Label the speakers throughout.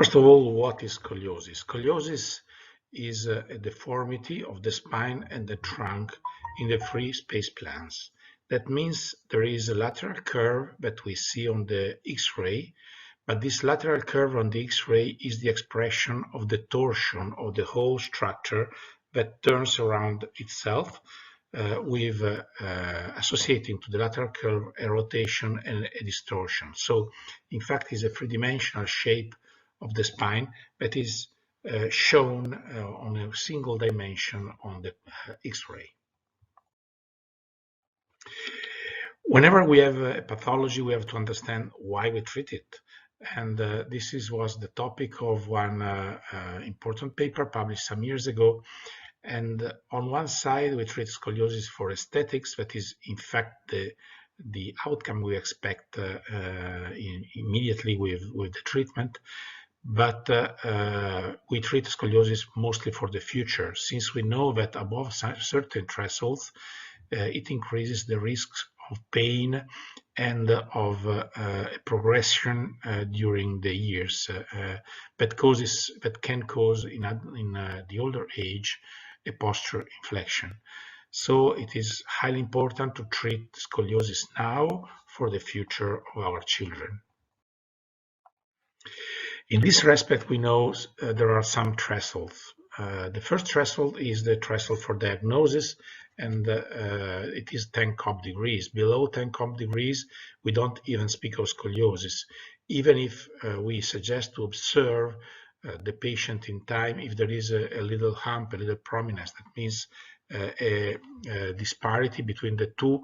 Speaker 1: First of all, what is scoliosis? Scoliosis is a deformity of the spine and the trunk in the free space plans. That means there is a lateral curve that we see on the X-ray, but this lateral curve on the X-ray is the expression of the torsion of the whole structure that turns around itself, with associating to the lateral curve a rotation and a distortion. So, in fact, it's a three-dimensional shape of the spine that is shown on a single dimension on the X-ray. Whenever we have a pathology, we have to understand why we treat it. And this was the topic of one important paper published some years ago. And on one side, we treat scoliosis for aesthetics, that is, in fact, the outcome we expect immediately with the treatment. But we treat scoliosis mostly for the future, since we know that above certain thresholds, it increases the risks of pain and of progression during the years that can cause in the older age a posture inflection. So it is highly important to treat scoliosis now for the future of our children. In this respect, we know there are some thresholds. The first threshold is the threshold for diagnosis, and it is 10 Cobb degrees. Below 10 Cobb degrees, we don't even speak of scoliosis, even if we suggest to observe the patient in time if there is a little hump, a little prominence. That means a disparity between the two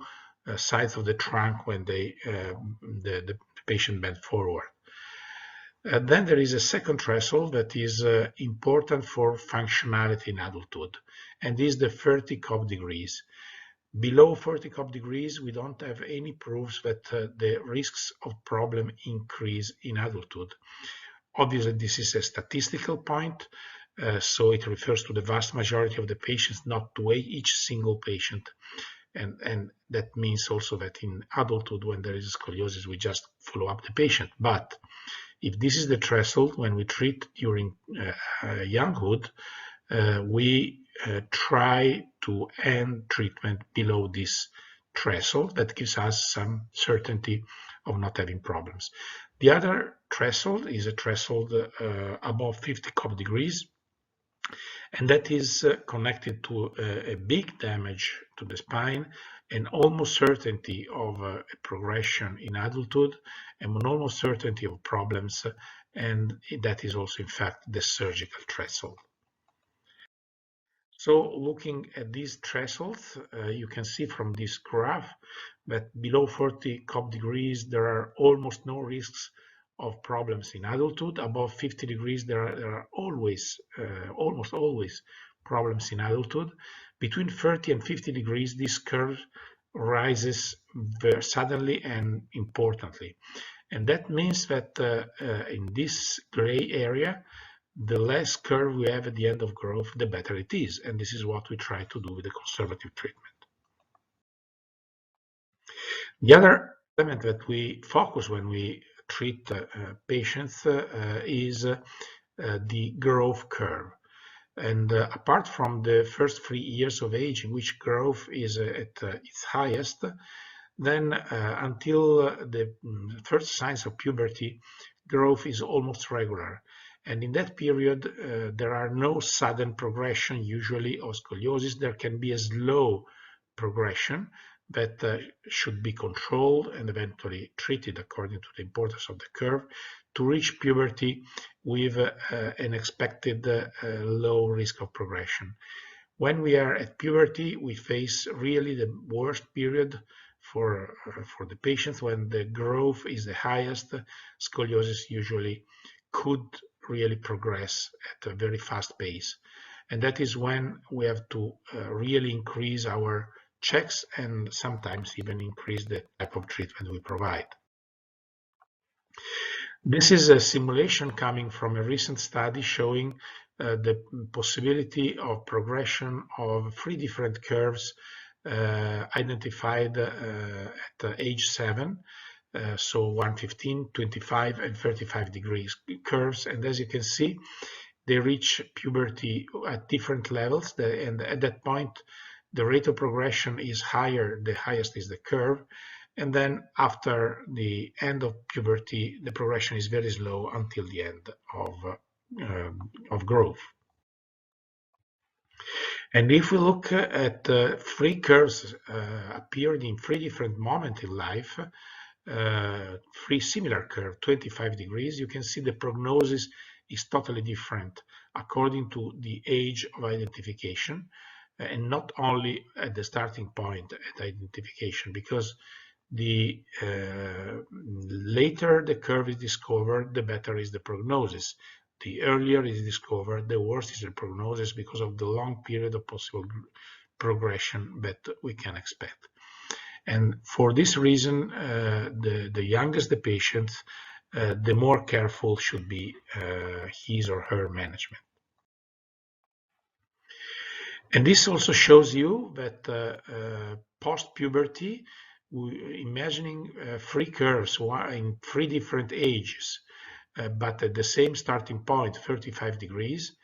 Speaker 1: sides of the trunk when the patient bent forward. Then there is a second threshold that is important for functionality in adulthood, and this is the 30 Cobb degrees. Below 30 Cobb degrees, we don't have any proofs that the risks of problem increase in adulthood. Obviously, this is a statistical point, so it refers to the vast majority of the patients, not to each single patient. And that means also that in adulthood, when there is scoliosis, we just follow up the patient. But if this is the threshold, when we treat during younghood, we try to end treatment below this threshold. That gives us some certainty of not having problems. The other threshold is a threshold above 50 Cobb degrees, and that is connected to a big damage to the spine, and almost certainty of a progression in adulthood, and an almost certainty of problems, and that is also, in fact, the surgical threshold. So looking at these thresholds, you can see from this graph that below 40 Cobb degrees, there are almost no risks of problems in adulthood. Above 50 degrees, there are always, almost always, problems in adulthood. Between 30 and 50 degrees, this curve rises very suddenly and importantly. And that means that in this gray area, the less curve we have at the end of growth, the better it is. And this is what we try to do with the conservative treatment. The other element that we focus when we treat patients is the growth curve. And apart from the first 3 years of age in which growth is at its highest, then until the first signs of puberty, growth is almost regular. And in that period, there are no sudden progression usually of scoliosis. There can be a slow progression that should be controlled and eventually treated according to the importance of the curve to reach puberty with an expected low risk of progression. When we are at puberty, we face really the worst period for the patients. When the growth is the highest, scoliosis usually could really progress at a very fast pace. And that is when we have to really increase our checks and sometimes even increase the type of treatment we provide. This is a simulation coming from a recent study showing the possibility of progression of 3 different curves identified at age 7. so 115, 25, and 35 degrees curves. And as you can see, they reach puberty at different levels, and at that point, the rate of progression is higher, the highest is the curve. And then after the end of puberty, the progression is very slow until the end of growth. And if we look at three curves appeared in three different moments in life, three similar curves, 25 degrees, you can see the prognosis is totally different according to the age of identification, and not only at the starting point at identification, because the later the curve is discovered, the better is the prognosis. The earlier it is discovered, the worse is the prognosis because of the long period of possible progression that we can expect. And for this reason, the youngest the patient, the more careful should be his or her management. And this also shows you that post-puberty, imagining three curves in three different ages, but at the same starting point, 35 degrees,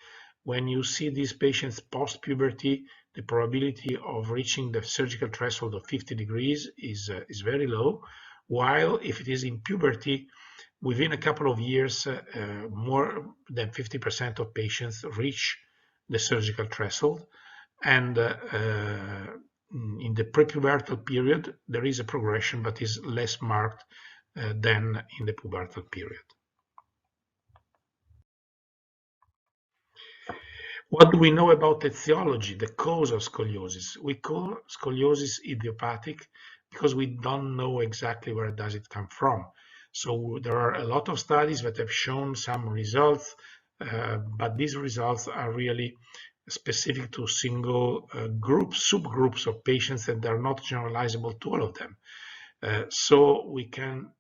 Speaker 1: when you see these patients post-puberty, the probability of reaching the surgical threshold of 50 degrees is very low, while if it is in puberty, within a couple of years, more than 50% of patients reach the surgical threshold. And in the prepubertal period, there is a progression, but is less marked than in the pubertal period. What do we know about etiology, the cause of scoliosis? We call scoliosis idiopathic because we don't know exactly where does it come from. So there are a lot of studies that have shown some results, but these results are really specific to single subgroups of patients, and are not generalizable to all of them. So we can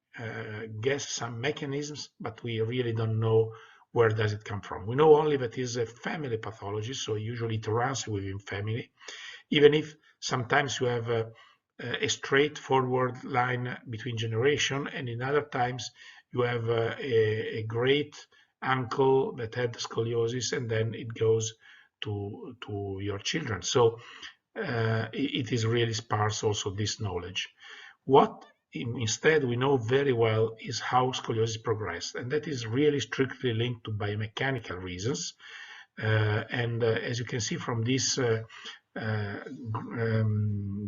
Speaker 1: guess some mechanisms, but we really don't know where does it come from. We know only that it is a family pathology, so usually it runs within family, even if sometimes you have a straightforward line between generation, and in other times you have a great uncle that had scoliosis, and then it goes to your children. So it is really sparse also, this knowledge. What instead we know very well is how scoliosis progressed, and that is really strictly linked to biomechanical reasons. As you can see from this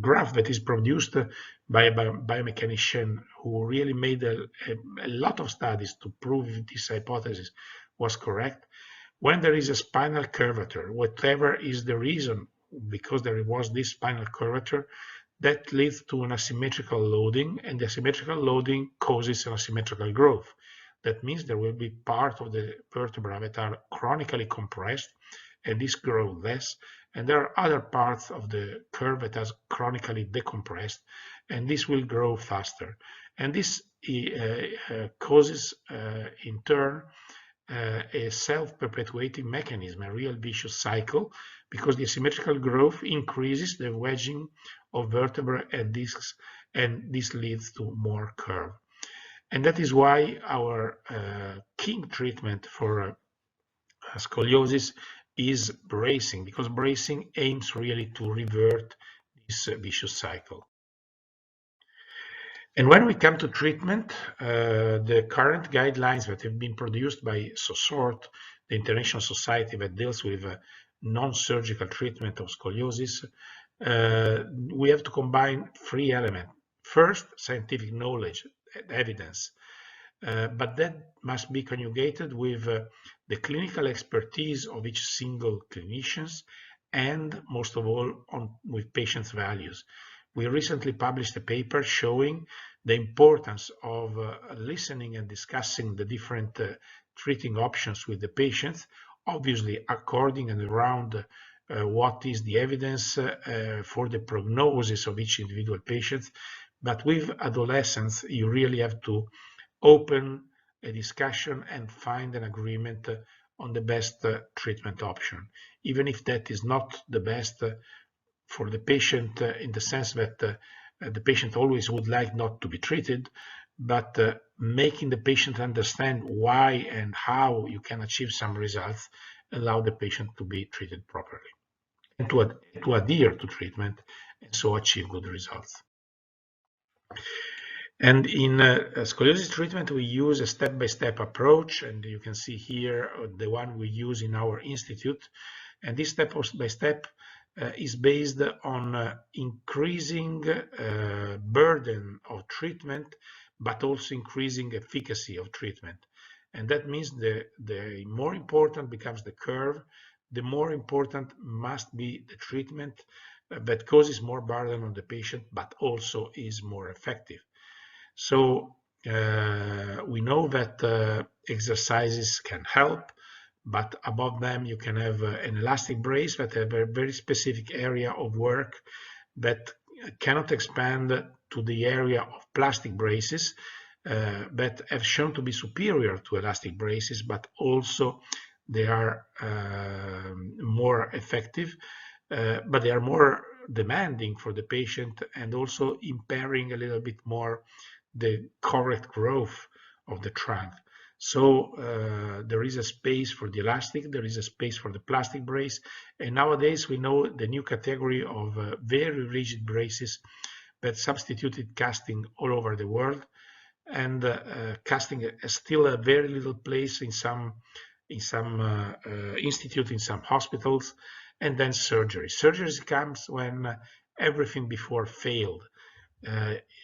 Speaker 1: graph that is produced by a biomechanician who really made a lot of studies to prove this hypothesis was correct, when there is a spinal curvature, whatever is the reason, because there was this spinal curvature, that leads to an asymmetrical loading, and the asymmetrical loading causes an asymmetrical growth. That means there will be part of the vertebra that are chronically compressed, and this grows less, and there are other parts of the curve that are chronically decompressed, and this will grow faster. And this causes, in turn, a self-perpetuating mechanism, a real vicious cycle, because the asymmetrical growth increases the wedging of vertebrae and discs, and this leads to more curve. And that is why our king treatment for scoliosis is bracing, because bracing aims really to revert this vicious cycle. And when we come to treatment, the current guidelines that have been produced by SOSORT, the international society that deals with non-surgical treatment of scoliosis, we have to combine three elements. First, scientific knowledge, evidence, but that must be conjugated with the clinical expertise of each single clinician, and most of all with patients' values. We recently published a paper showing the importance of listening and discussing the different treating options with the patients, obviously according and around what is the evidence for the prognosis of each individual patient. But with adolescents, you really have to open a discussion and find an agreement on the best treatment option, even if that is not the best for the patient, in the sense that the patient always would like not to be treated, but making the patient understand why and how you can achieve some results allow the patient to be treated properly and to adhere to treatment and so achieve good results. And in scoliosis treatment, we use a step-by-step approach, and you can see here the one we use in our institute. And this step-by-step is based on increasing burden of treatment, but also increasing efficacy of treatment. And that means the more important becomes the curve, the more important must be the treatment that causes more burden on the patient, but also is more effective. So we know that exercises can help, but above them you can have an elastic brace that have a very specific area of work that cannot expand to the area of plastic braces that have shown to be superior to elastic braces, but also they are more effective, but they are more demanding for the patient and also impairing a little bit more the correct growth of the trunk. So there is a space for the elastic, there is a space for the plastic brace, and nowadays we know the new category of very rigid braces that substituted casting all over the world, and casting is still a very little place in some institute, in some hospitals, and then surgery. Surgery comes when everything before failed.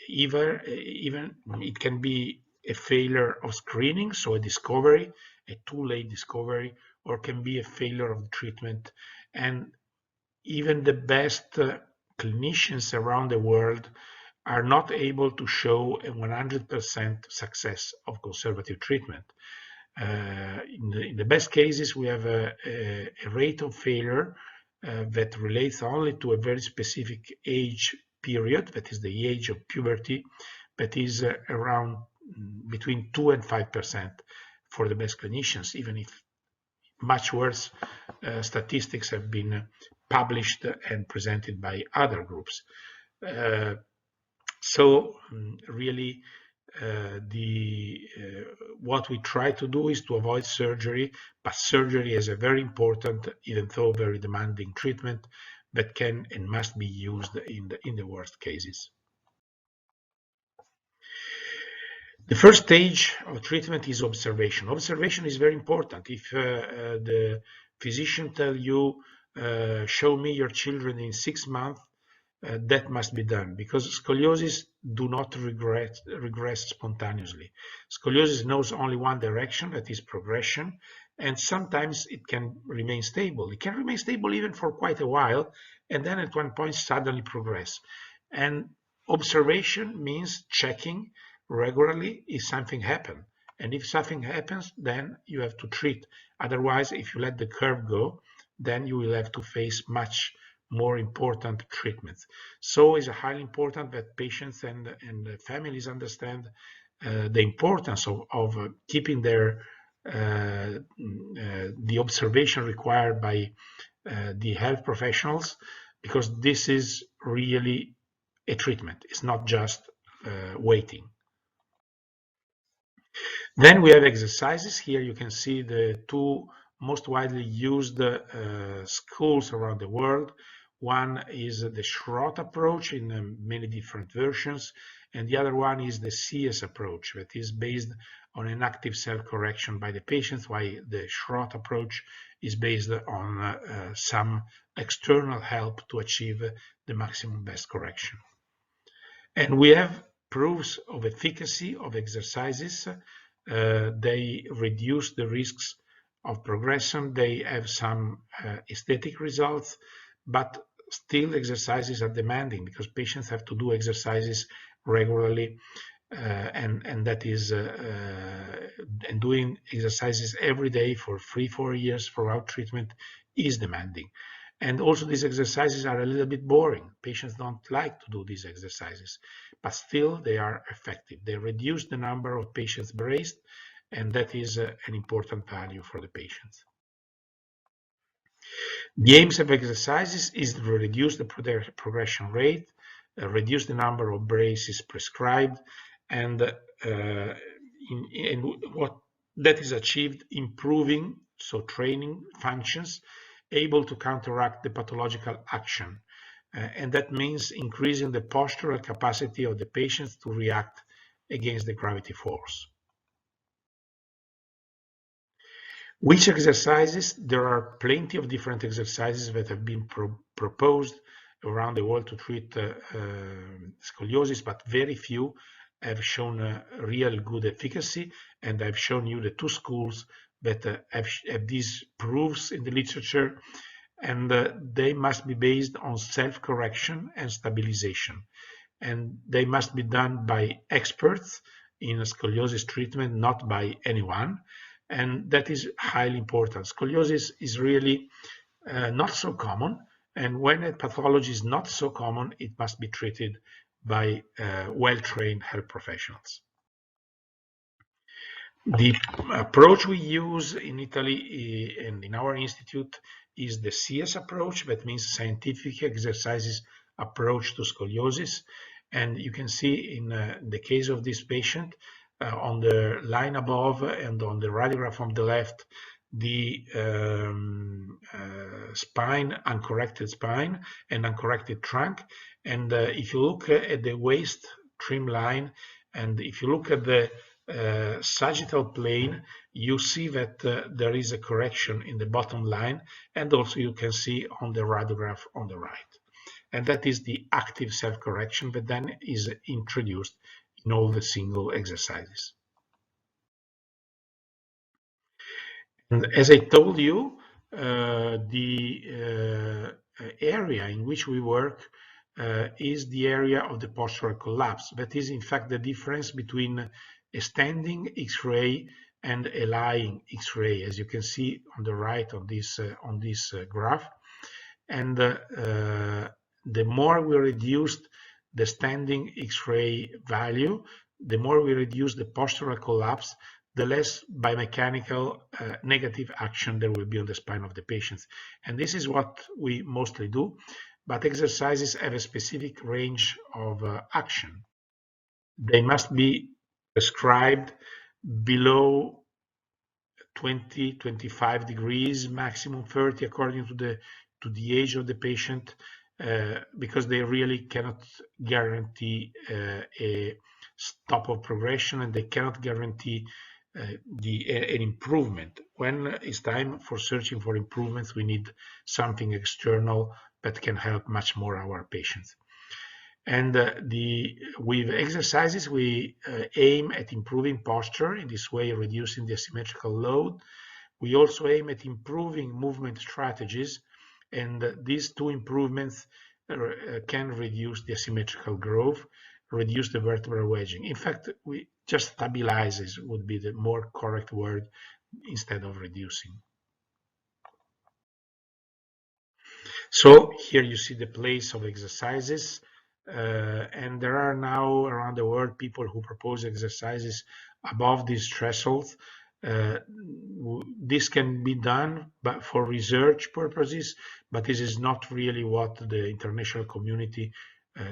Speaker 1: Even it can be a failure of screening, so a discovery, a too late discovery, or can be a failure of the treatment. And even the best clinicians around the world are not able to show a 100% success of conservative treatment. In the best cases, we have a rate of failure that relates only to a very specific age period, that is the age of puberty, that is around between 2 and 5% for the best clinicians, even if much worse statistics have been published and presented by other groups. So really, what we try to do is to avoid surgery, but surgery is a very important, even though very demanding treatment that can and must be used in the worst cases. The first stage of treatment is observation. Observation is very important. If the physician tells you, show me your children in 6 months, that must be done, because scoliosis do not regress spontaneously. Scoliosis knows only one direction, that is progression, and sometimes it can remain stable. It can remain stable even for quite a while, and then at one point suddenly progress. And observation means checking regularly if something happened. And if something happens, then you have to treat. Otherwise, if you let the curve go, then you will have to face much more important treatments. So it's highly important that patients and families understand the importance of keeping their the observation required by the health professionals, because this is really a treatment. It's not just waiting. Then we have exercises. Here you can see the two most widely used schools around the world. One is the Schrott approach in many different versions, and the other one is the CS approach that is based on an active self-correction by the patient, while the Schrott approach is based on some external help to achieve the maximum best correction. And we have proofs of efficacy of exercises. They reduce the risks of progression. They have some aesthetic results, but still exercises are demanding because patients have to do exercises regularly, and that is and doing exercises every day for 3-4 years throughout treatment is demanding. And also these exercises are a little bit boring. Patients don't like to do these exercises, but still they are effective. They reduce the number of patients braced, and that is an important value for the patients. The aims of exercises is to reduce the progression rate, reduce the number of braces prescribed, and what that is achieved improving, so training functions able to counteract the pathological action. And that means increasing the postural capacity of the patients to react against the gravity force. Which exercises? There are plenty of different exercises that have been proposed around the world to treat scoliosis, but very few have shown a real good efficacy. And I've shown you the two schools that have these proofs in the literature, and they must be based on self-correction and stabilization. And they must be done by experts in scoliosis treatment, not by anyone. And that is highly important. Scoliosis is really not so common, and when a pathology is not so common, it must be treated by well-trained health professionals. The approach we use in Italy and in our institute is the CS approach. That means scientific exercises approach to scoliosis. And you can see in the case of this patient, on the line above and on the radiograph on the left, the spine, uncorrected spine and uncorrected trunk. And if you look at the waist trim line, and if you look at the sagittal plane, you see that there is a correction in the bottom line, and also you can see on the radiograph on the right. And that is the active self-correction that then is introduced in all the single exercises. And as I told you, the area in which we work is the area of the postural collapse. That is, in fact, the difference between a standing X-ray and a lying X-ray, as you can see on the right of this on this graph. And the more we reduced the standing X-ray value, the more we reduce the postural collapse, the less biomechanical negative action there will be on the spine of the patients. And this is what we mostly do, but exercises have a specific range of action. They must be prescribed below 20-25 degrees, maximum 30 according to the age of the patient, because they really cannot guarantee a stop of progression, and they cannot guarantee an improvement. When it's time for searching for improvements, we need something external that can help much more our patients. And with exercises, we aim at improving posture, in this way reducing the asymmetrical load. We also aim at improving movement strategies, and these two improvements can reduce the asymmetrical growth, reduce the vertebral wedging. In fact, we just stabilizes would be the more correct word instead of reducing. So here you see the place of exercises, and there are now around the world people who propose exercises above these thresholds. This can be done but for research purposes, but this is not really what the international community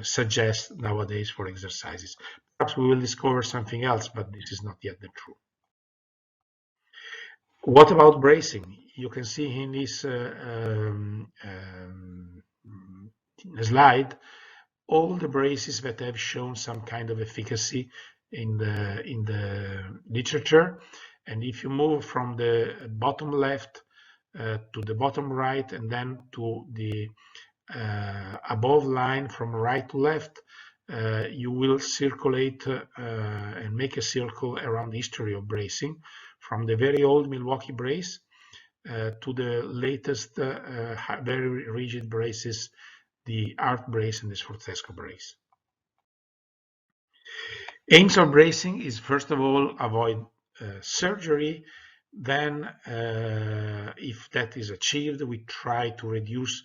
Speaker 1: suggests nowadays for exercises. Perhaps we will discover something else, but this is not yet the truth. What about bracing? You can see in this slide all the braces that have shown some kind of efficacy in the literature. And if you move from the bottom left to the bottom right, and then to the above line from right to left, you will circulate and make a circle around the history of bracing, from the very old Milwaukee brace to the latest very rigid braces, the ART brace and the Sforzesco brace. Aims of bracing is, first of all, avoid surgery. Then, if that is achieved, we try to reduce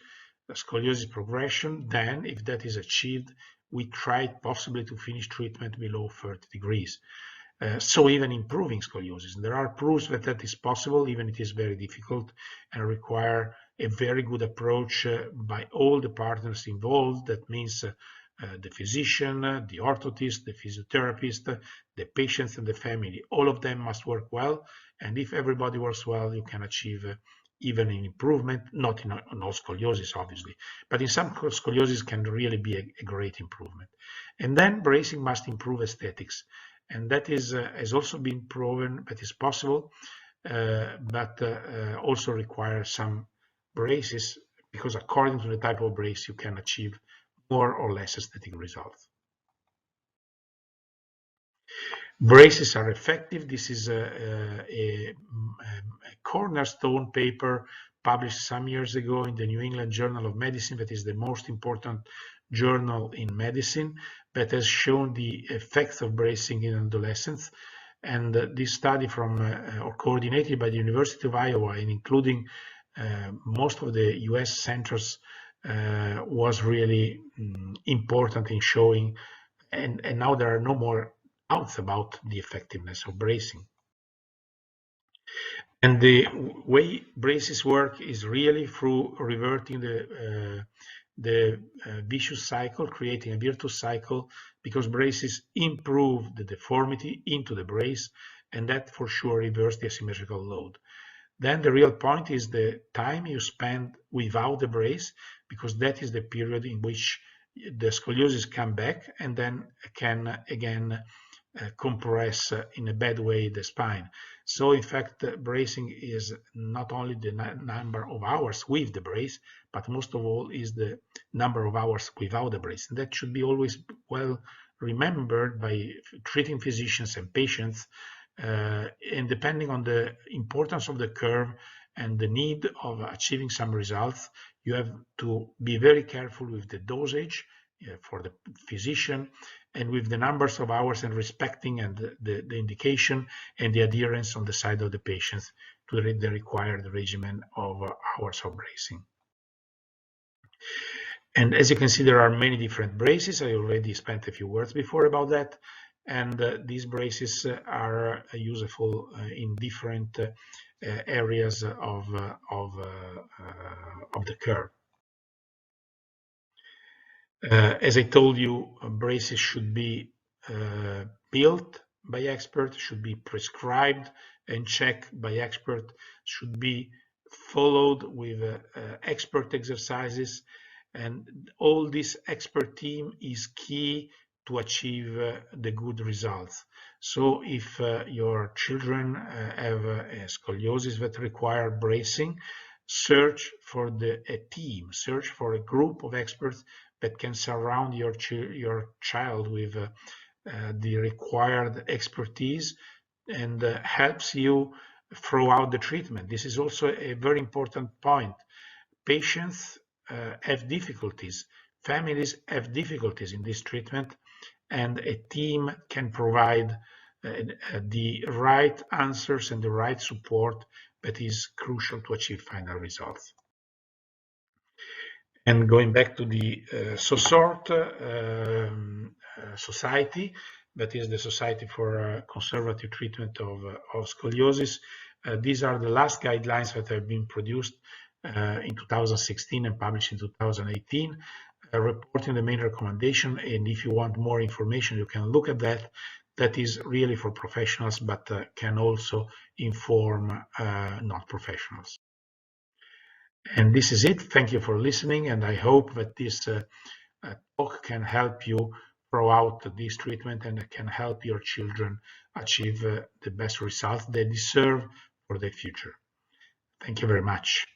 Speaker 1: scoliosis progression. Then, if that is achieved, we try possibly to finish treatment below 30 degrees. So even improving scoliosis. There are proofs that that is possible, even it is very difficult and require a very good approach by all the partners involved. That means the physician, the orthotist, the physiotherapist, the patients and the family. All of them must work well, and if everybody works well, you can achieve even an improvement, not in all scoliosis, obviously, but in some scoliosis can really be a great improvement. And then bracing must improve aesthetics, and that is has also been proven that is possible, but also requires some braces, because according to the type of brace, you can achieve more or less aesthetic results. Braces are effective. This is a cornerstone paper published some years ago in the New England Journal of Medicine, that is the most important journal in medicine, that has shown the effects of bracing in adolescents. And this study or coordinated by the University of Iowa and including most of the US centers was really important in showing, and now there are no more doubts about the effectiveness of bracing. And the way braces work is really through reverting the vicious cycle, creating a virtuous cycle, because braces improve the deformity into the brace, and that for sure reverses the asymmetrical load. Then the real point is the time you spend without the brace, because that is the period in which the scoliosis come back and then can again compress in a bad way the spine. So in fact, bracing is not only the number of hours with the brace, but most of all is the number of hours without the brace. And that should be always well remembered by treating physicians and patients. And depending on the importance of the curve and the need of achieving some results, you have to be very careful with the dosage for the physician and with the numbers of hours, and respecting and the indication and the adherence on the side of the patients to the required regimen of hours of bracing. And as you can see, there are many different braces. I already spent a few words before about that. And these braces are useful in different areas of the curve. As I told you, braces should be built by experts, should be prescribed and checked by experts, should be followed with expert exercises, and all this expert team is key to achieve the good results. So if your children have a scoliosis that require bracing, search for a team, search for a group of experts that can surround your child with the required expertise and helps you throughout the treatment. This is also a very important point. Patients have difficulties, families have difficulties in this treatment, and a team can provide the right answers and the right support that is crucial to achieve final results. And going back to the SOSORT society, that is the Society for Conservative Treatment of Scoliosis, these are the last guidelines that have been produced in 2016 and published in 2018, reporting the main recommendation. And if you want more information, you can look at that. That is really for professionals, but can also inform non-professionals. And this is it. Thank you for listening, and I hope that this talk can help you throughout this treatment and can help your children achieve the best results they deserve for their future. Thank you very much.